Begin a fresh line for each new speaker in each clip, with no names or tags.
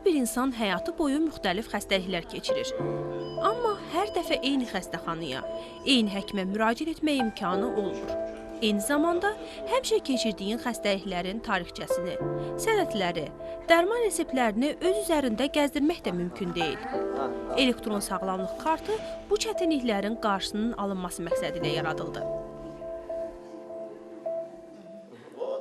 bir insan həyatı boyu müxtəlif xəstəliklər keçirir. Amma hər dəfə eyni xəstəxanaya, eyni həkimə müraciət etmək imkanı olmur. Eyni zamanda həmişə keçirdiyin xəstəliklərin tarixçəsini, sənədləri, dərman reseptlərini öz üzərində gəzdirmək də mümkün deyil. Elektron sağlamlıq kartı bu çətinliklərin qarşısının alınması məqsədilə yaradıldı.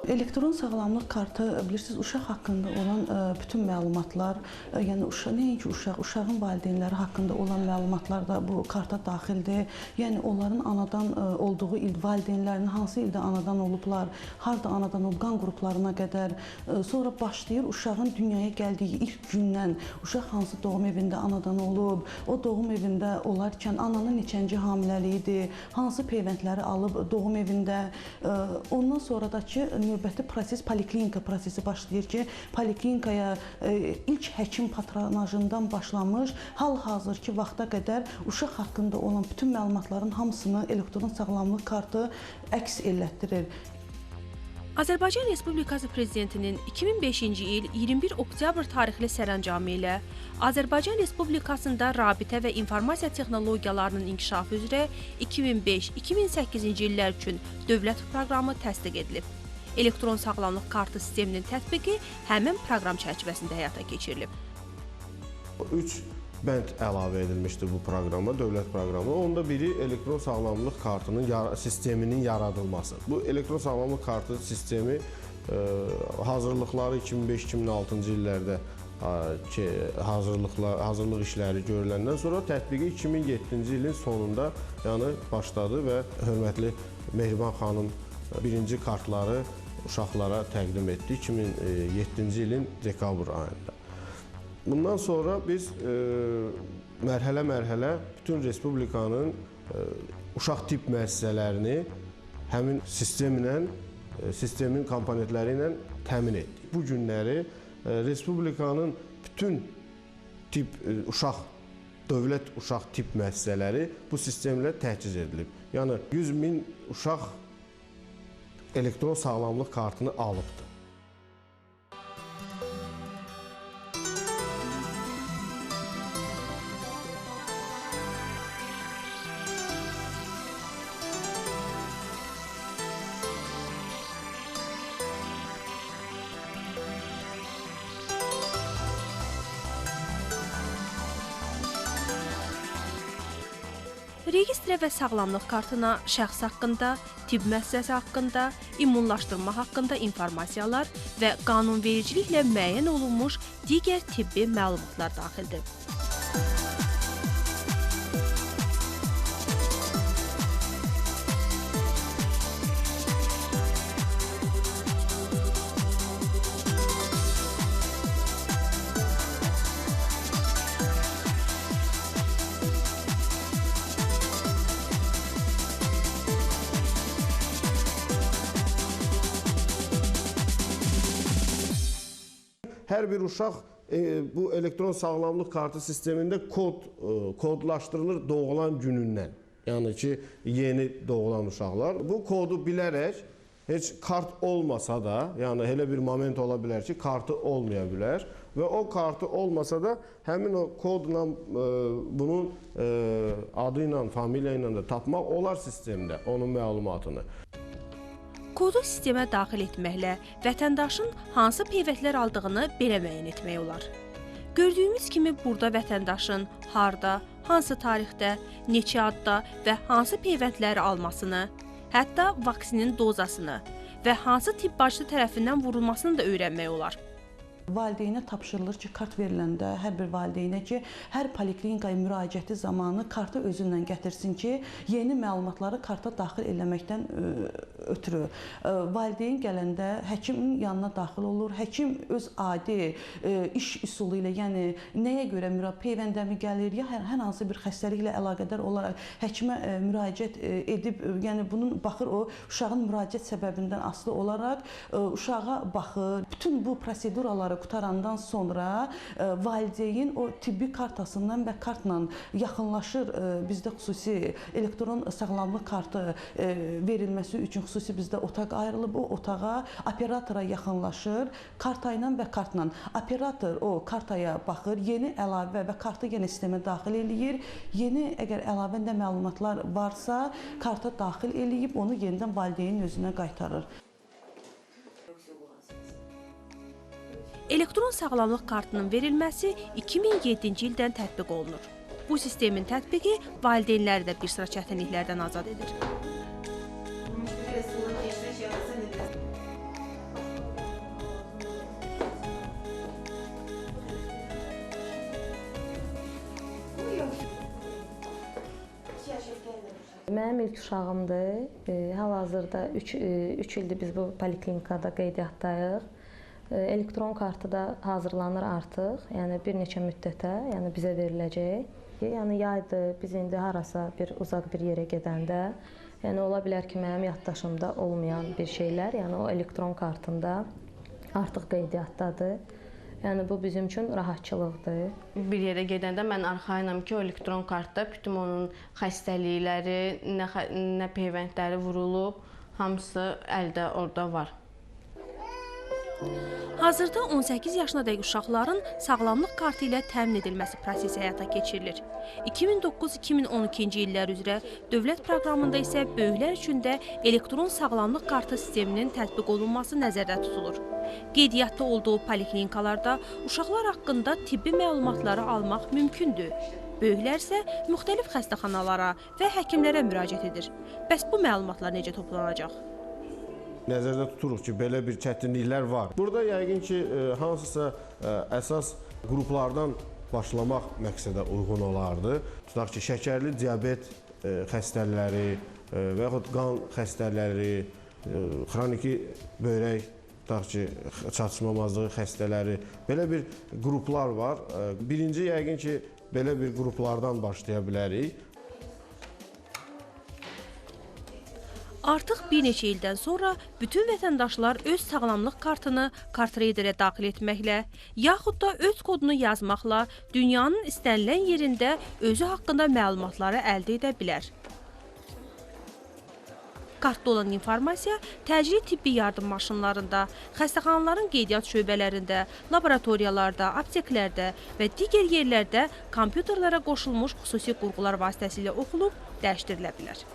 Elektron sağlamlıq kartı, bilirsiniz, uşaq haqqında olan bütün məlumatlar, yəni nəinki uşağın valideynləri haqqında olan məlumatlar da bu karta daxildir. Yəni onların anadan olduğu il, valideynlərinin hansı ildə anadan olublar, harda anadan olub, qan qruplarına qədər, sonra başlayır uşağın dünyaya gəldiyi ilk gündən, uşaq hansı doğum evində anadan olub, o doğum evində olarkən ananın neçənci hamiləliyidir, hansı peyvəndləri alıb doğum evində, ondan sonradakı növbəti proses poliklinika prosesi başlayır ki, poliklinikaya ilk həkim patronajından başlamış, hal-hazırki vaxta qədər uşaq haqqında olan bütün məlumatların hamısını elektron sağlamlıq kartı əks elətdirir.
Azərbaycan Respublikası Prezidentinin 2005-ci il 21 oktyabr tarixli sərəncamı ilə Azərbaycan Respublikasında rabitə və informasiya texnologiyalarının inkişafı üzrə 2005-2008-ci illər üçün dövlət proqramı təsdiq edilib. Elektron sağlamlıq kartı sisteminin tətbiqi həmin proqram çərçivəsində həyata keçirilib.
3 bənd əlavə edilmişdir bu proqrama, dövlət proqramı. Onda biri elektron sağlamlıq kartının sisteminin yaradılması. Bu elektron sağlamlıq kartı sistemi hazırlıqları 2005-2006-cı illərdə hazırlıq işləri görüləndən sonra tətbiqi 2007-ci ilin sonunda başladı və hörmətli Mehriban xanım birinci kartları uşaqlara təqdim etdi 2007-ci ilin dekabr ayında. Bundan sonra biz mərhələ-mərhələ bütün Respublikanın uşaq tibb müəssisələrini həmin sistemin komponentləri ilə təmin etdik. Bu günləri Respublikanın bütün dövlət uşaq tibb müəssisələri bu sistemlə təchiz edilib. Yəni 100 min uşaq elektron sağlamlıq kartını alıbdır.
Registrə və sağlamlıq kartına şəxs haqqında, tibb müəssisəsi haqqında, immunlaşdırma haqqında informasiyalar və qanunvericiliklə müəyyən olunmuş digər tibbi məlumatlar daxildir.
Hər bir uşaq bu elektron sağlamlıq kartı sistemində kodlaşdırılır doğulan günündən. Yəni ki, yeni doğulan uşaqlar. Bu kodu bilərək, heç kart olmasa da, yəni elə bir moment ola bilər ki, kartı olmaya bilər və o kartı olmasa da həmin o kodla bunun adı ilə, familiya ilə də tapmaq olar sistemdə onun məlumatını.
Kodu sistemə daxil etməklə vətəndaşın hansı peyvəndlər aldığını belə müəyyən etmək olar. Gördüyümüz kimi burada vətəndaşın harda, hansı tarixdə, neçə adda və hansı peyvəndləri almasını, hətta vaksinin dozasını və hansı tibb bacısı tərəfindən vurulmasını da öyrənmək olar.
Valideynə tapşırılır ki, kart veriləndə hər bir valideynə ki, hər poliklinikaya müraciəti zamanı kartı özünlə gətirsin ki, yeni məlumatları karta daxil eləməkdən ötürü. Valideyn gələndə həkimin yanına daxil olur. Həkim öz adi iş üsulu ilə, yəni nəyə görə peyvəndəmi gəlir, ya hər hansı bir xəstəliklə əlaqədar olaraq həkimə müraciət edib, yəni bunun baxır o uşağın müraciət səbəbindən asılı olaraq uşağa baxır. Bütün bu proseduraları aşamaları qutarandan sonra valideyn o tibbi kartasından və kartla yaxınlaşır. Bizdə xüsusi elektron sağlamlıq kartı verilməsi üçün xüsusi bizdə otaq ayrılıb. O otağa operatora yaxınlaşır. Karta ilə və kartla operator o kartaya baxır, yeni əlavə və kartı yenə sistemə daxil eləyir. Yeni əgər əlavəndə məlumatlar varsa, karta daxil eləyib onu yenidən valideynin özünə qaytarır.
Elektron sağlamlıq kartının verilməsi 2007-ci ildən tətbiq olunur. Bu sistemin tətbiqi valideynləri də bir sıra çətinliklərdən azad edir.
Mənim ilk uşağımdır. Hal-hazırda 3 ildir biz bu poliklinikada qeydiyyatdayıq. Elektron kartı da hazırlanır artıq. Yəni bir neçə müddətə, yəni bizə veriləcək. Yəni yaydır, biz indi harasa bir uzaq bir yerə gedəndə, yəni ola bilər ki, mənim yaddaşımda olmayan bir şeylər, yəni o elektron kartında artıq qeydiyyatdadır. Yəni bu bizim üçün rahatçılıqdır.
Bir yerə gedəndə mən arxayınam ki, o elektron kartda bütün onun xəstəlikləri, nə peyvəndləri vurulub, hamısı əldə orada var.
Hazırda 18 yaşına dək uşaqların sağlamlıq kartı ilə təmin edilməsi prosesi həyata keçirilir. 2009-2012-ci illər üzrə dövlət proqramında isə böyüklər üçün də elektron sağlamlıq kartı sisteminin tətbiq olunması nəzərdə tutulur. Qeydiyyatda olduğu poliklinikalarda uşaqlar haqqında tibbi məlumatları almaq mümkündür. Böyüklər isə müxtəlif xəstəxanalara və həkimlərə müraciət edir. Bəs bu məlumatlar necə toplanacaq?
Nəzərdə tuturuq ki, belə bir çətinliklər var. Burada yəqin ki, hansısa əsas qruplardan başlamaq məqsədə uyğun olardı. Tutaq ki, şəkərli diabet xəstələri və yaxud qan xəstələri, xroniki böyrək, tutaq ki, çatışmamazlığı xəstələri, belə bir qruplar var. Birinci yəqin ki, belə bir qruplardan başlaya bilərik.
Artıq bir neçə ildən sonra bütün vətəndaşlar öz sağlamlıq kartını kartreyderə daxil etməklə, yaxud da öz kodunu yazmaqla dünyanın istənilən yerində özü haqqında məlumatları əldə edə bilər. Kartda olan informasiya təcili tibbi yardım maşınlarında, xəstəxanaların qeydiyyat şöbələrində, laboratoriyalarda, apteklərdə və digər yerlərdə kompüterlərə qoşulmuş xüsusi qurğular vasitəsilə oxunub dəyişdirilə bilər.